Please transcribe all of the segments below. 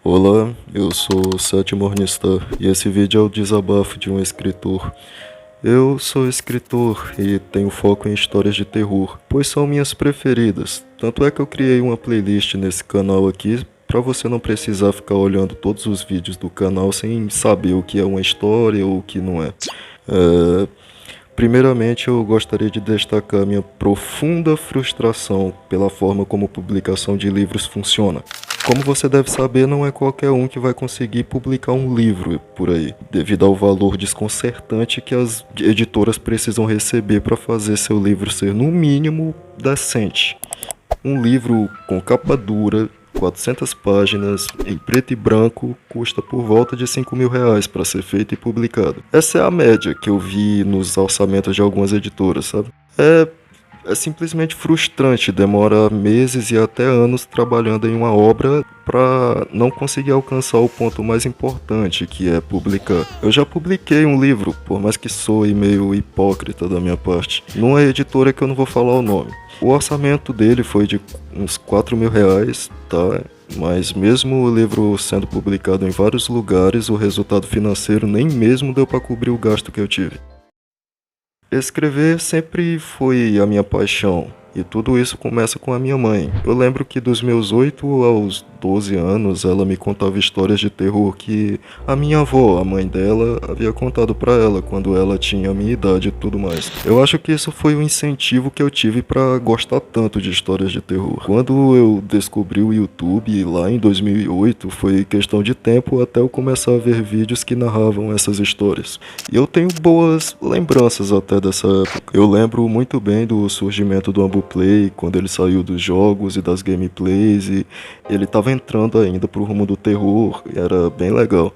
Olá, eu sou o Sétimo Morningstar e esse vídeo é o desabafo de um escritor. Eu sou escritor e tenho foco em histórias de terror, pois são minhas preferidas. Tanto é que eu criei uma playlist nesse canal aqui para você não precisar ficar olhando todos os vídeos do canal sem saber o que é uma história ou o que não é. Primeiramente, eu gostaria de destacar minha profunda frustração pela forma como a publicação de livros funciona. Como você deve saber, não é qualquer um que vai conseguir publicar um livro por aí, devido ao valor desconcertante que as editoras precisam receber para fazer seu livro ser, no mínimo, decente. Um livro com capa dura, 400 páginas, em preto e branco, custa por volta de R$ 5.000 para ser feito e publicado. Essa é a média que eu vi nos orçamentos de algumas editoras, sabe? É simplesmente frustrante, demora meses e até anos trabalhando em uma obra para não conseguir alcançar o ponto mais importante, que é publicar. Eu já publiquei um livro, por mais que soe meio hipócrita da minha parte, numa editora que eu não vou falar o nome. O orçamento dele foi de uns R$ 4.000, tá? Mas mesmo o livro sendo publicado em vários lugares, o resultado financeiro nem mesmo deu para cobrir o gasto que eu tive. Escrever sempre foi a minha paixão, e tudo isso começa com a minha mãe. Eu lembro que dos meus 8 aos 12 anos, ela me contava histórias de terror que a minha avó, a mãe dela, havia contado pra ela quando ela tinha a minha idade e tudo mais. Eu acho que isso foi o incentivo que eu tive pra gostar tanto de histórias de terror. Quando eu descobri o YouTube lá em 2008, foi questão de tempo até eu começar a ver vídeos que narravam essas histórias. E eu tenho boas lembranças até dessa época. Eu lembro muito bem do surgimento do Ambuplay, quando ele saiu dos jogos e das gameplays, e ele estava entrando ainda pro rumo do terror, e era bem legal.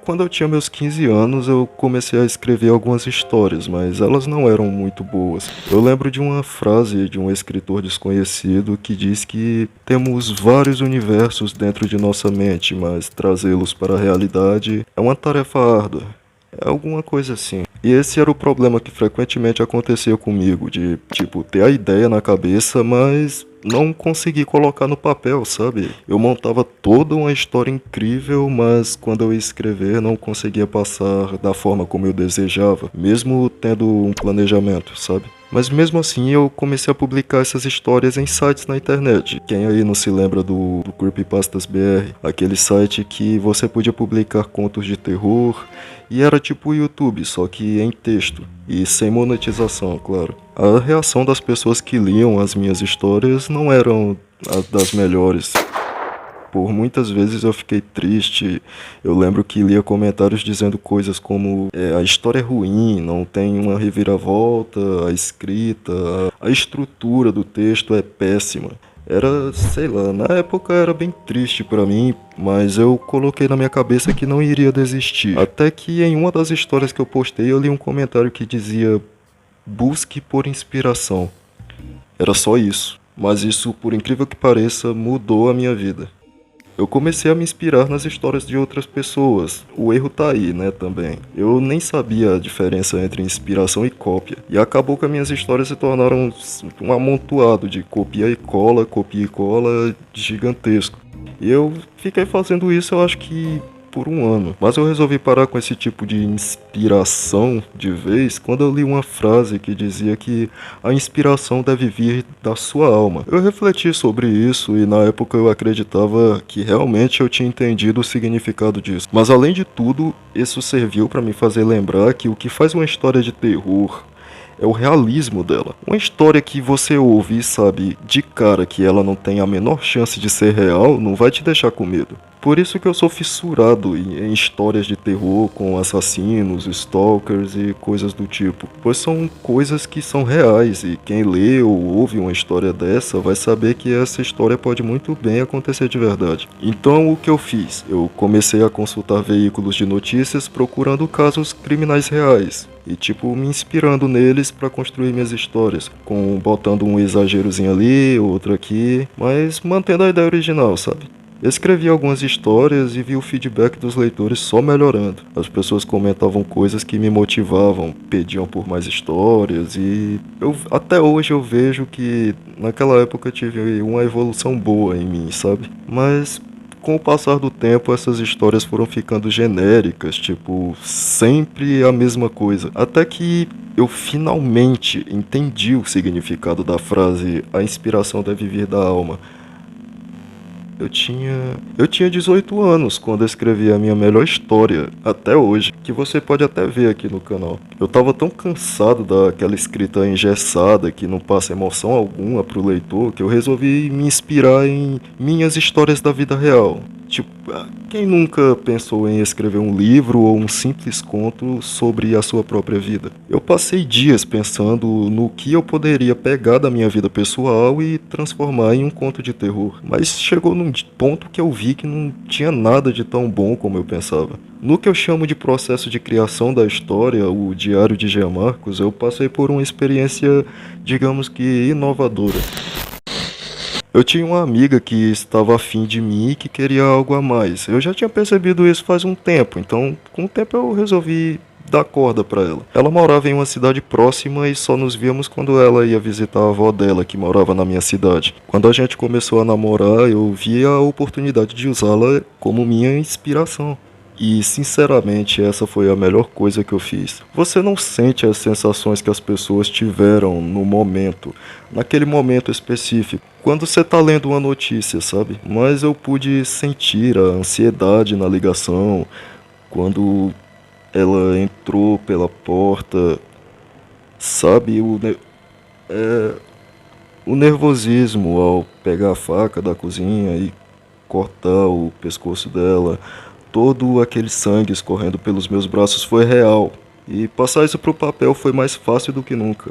Quando eu tinha meus 15 anos, eu comecei a escrever algumas histórias, mas elas não eram muito boas. Eu lembro de uma frase de um escritor desconhecido que diz que temos vários universos dentro de nossa mente, mas trazê-los para a realidade é uma tarefa árdua. É alguma coisa assim. E esse era o problema que frequentemente acontecia comigo, de, tipo, ter a ideia na cabeça, mas não conseguir colocar no papel, sabe? Eu montava toda uma história incrível, mas quando eu ia escrever não conseguia passar da forma como eu desejava, mesmo tendo um planejamento, sabe? Mas mesmo assim eu comecei a publicar essas histórias em sites na internet. Quem aí não se lembra do Creepypastas BR? Aquele site que você podia publicar contos de terror e era tipo o YouTube, só que em texto e sem monetização, claro. A reação das pessoas que liam as minhas histórias não eram das melhores. Por muitas vezes eu fiquei triste. Eu lembro que lia comentários dizendo coisas como a história é ruim, não tem uma reviravolta, a escrita, a estrutura do texto é péssima. Era, sei lá, na época era bem triste pra mim, mas eu coloquei na minha cabeça que não iria desistir. Até que em uma das histórias que eu postei eu li um comentário que dizia: busque por inspiração. Era só isso. Mas isso, por incrível que pareça, mudou a minha vida. Eu comecei a me inspirar nas histórias de outras pessoas. O erro tá aí, né, também. Eu nem sabia a diferença entre inspiração e cópia. E acabou que as minhas histórias se tornaram um amontoado de copia e cola gigantesco. E eu fiquei fazendo isso, eu acho que por um ano. Mas eu resolvi parar com esse tipo de inspiração de vez quando eu li uma frase que dizia que a inspiração deve vir da sua alma. Eu refleti sobre isso e na época eu acreditava que realmente eu tinha entendido o significado disso. Mas além de tudo, isso serviu para me fazer lembrar que o que faz uma história de terror é o realismo dela. Uma história que você ouve e sabe de cara que ela não tem a menor chance de ser real, não vai te deixar com medo. Por isso que eu sou fissurado em histórias de terror com assassinos, stalkers e coisas do tipo, pois são coisas que são reais e quem lê ou ouve uma história dessa vai saber que essa história pode muito bem acontecer de verdade. Então o que eu fiz? Eu comecei a consultar veículos de notícias procurando casos criminais reais e tipo me inspirando neles para construir minhas histórias, botando um exagerozinho ali, outro aqui, mas mantendo a ideia original, sabe? Escrevi algumas histórias e vi o feedback dos leitores só melhorando. As pessoas comentavam coisas que me motivavam, pediam por mais histórias e até hoje eu vejo que naquela época eu tive uma evolução boa em mim, sabe? Mas com o passar do tempo, essas histórias foram ficando genéricas, tipo, sempre a mesma coisa. Até que eu finalmente entendi o significado da frase "a inspiração deve vir da alma". Eu tinha 18 anos quando eu escrevi a minha melhor história, até hoje, que você pode até ver aqui no canal. Eu tava tão cansado daquela escrita engessada que não passa emoção alguma pro leitor, que eu resolvi me inspirar em minhas histórias da vida real. Tipo, quem nunca pensou em escrever um livro ou um simples conto sobre a sua própria vida? Eu passei dias pensando no que eu poderia pegar da minha vida pessoal e transformar em um conto de terror, mas chegou num ponto que eu vi que não tinha nada de tão bom como eu pensava. No que eu chamo de processo de criação da história, o Diário de Jean Marcos, eu passei por uma experiência, digamos que inovadora. Eu tinha uma amiga que estava afim de mim e que queria algo a mais. Eu já tinha percebido isso faz um tempo, então com o tempo eu resolvi dar corda para ela. Ela morava em uma cidade próxima e só nos víamos quando ela ia visitar a avó dela, que morava na minha cidade. Quando a gente começou a namorar, eu vi a oportunidade de usá-la como minha inspiração. E sinceramente, essa foi a melhor coisa que eu fiz. Você não sente as sensações que as pessoas tiveram no momento, naquele momento específico, quando você tá lendo uma notícia, sabe? Mas eu pude sentir a ansiedade na ligação, quando ela entrou pela porta, sabe? O nervosismo ao pegar a faca da cozinha e cortar o pescoço dela, todo aquele sangue escorrendo pelos meus braços foi real. E passar isso pro papel foi mais fácil do que nunca.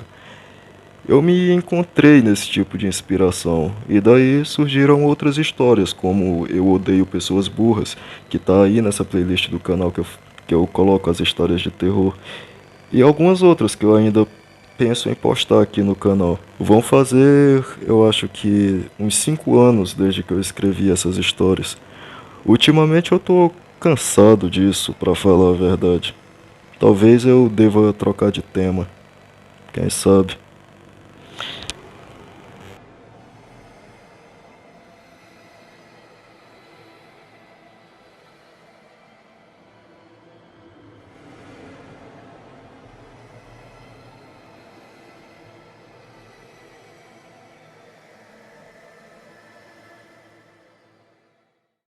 Eu me encontrei nesse tipo de inspiração, e daí surgiram outras histórias, como Eu Odeio Pessoas Burras, que tá aí nessa playlist do canal que eu coloco as histórias de terror, e algumas outras que eu ainda penso em postar aqui no canal. Vão fazer, eu acho que uns 5 anos desde que eu escrevi essas histórias. Ultimamente eu tô cansado disso, pra falar a verdade. Talvez eu deva trocar de tema, quem sabe.